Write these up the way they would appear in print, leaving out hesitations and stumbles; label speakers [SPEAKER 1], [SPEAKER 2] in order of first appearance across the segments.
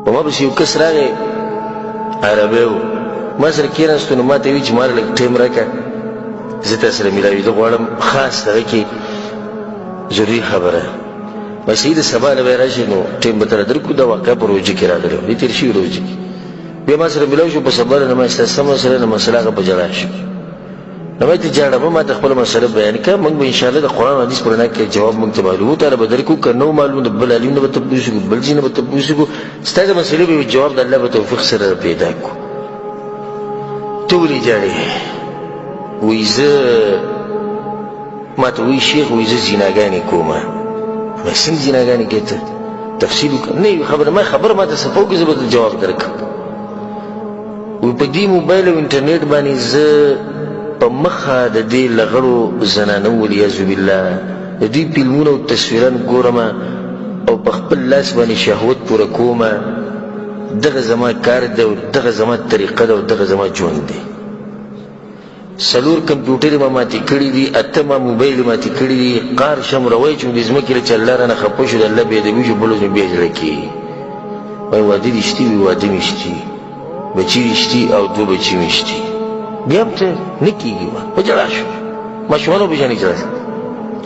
[SPEAKER 1] په ما پسې یو کس راغی عربی و ما سره کېناستو نو ما ته وایي چې ما لږ ټایم راکړه زه تا سره میلاوېده غواړم خاص هغه کې ضروري خبره بس د سبا نه به راشي نو ټایم به تره درکړو دا واقعه په روژه کې راغلی و دې تېر شوي روژه کې بیا ما سره میلاو شو په سبا نه ما ستا سمه سره نه مسله هغه په جړا شو نو ما ته جاړه به ما ته خپله مسله بیان کړه موږ به انشاءالله د قرآن و حدیث په رڼا کې جواب موږ ته معلوم و تعالی به درکړو که نه و معلوم د بل علیم نه به تپوس وکړو بل ځای نه به تپوس وکړو ستا د مسلې به جواب د الله په توفیق سره پیدا کړو ته ولې جاړې وایي زه ما ته وایي شیخ وایي زه زیناګانې کومه وایي څنګه زیناګانې کوې ته تفصیل وکړه نه یوه خبره ما خبره ما ته څه وکړې زه به ته جواب درکړم وایي په دې موبایل او انټرنیټ باندې زه په مخه د دې لغړو زنانو والعیاذ بالله د دوی فلمونه او تصویران ګورم او په خپل لاس باندې شهوت پوره کوم دغه زما کار دی او دغه زما طریقه ده او دغه زما ژوند دی 4 کمپیوټر ما ماتې کړي دي 8 ما موبایل ماتې کړي دي قار شم روی چې د ځمکې له چې الله رانه خفه شو د الله بېادبي شو بلو مې بیا زړه کېږي وایي واده دې شتي وي واده مې شتي بچي دې شتي او 2 بچي مې شتي بیا هم ته نه کېږي په جړا شو ماشومان وپېژنې جړا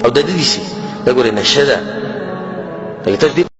[SPEAKER 1] او د دې دې شي دا ګورې نشه ده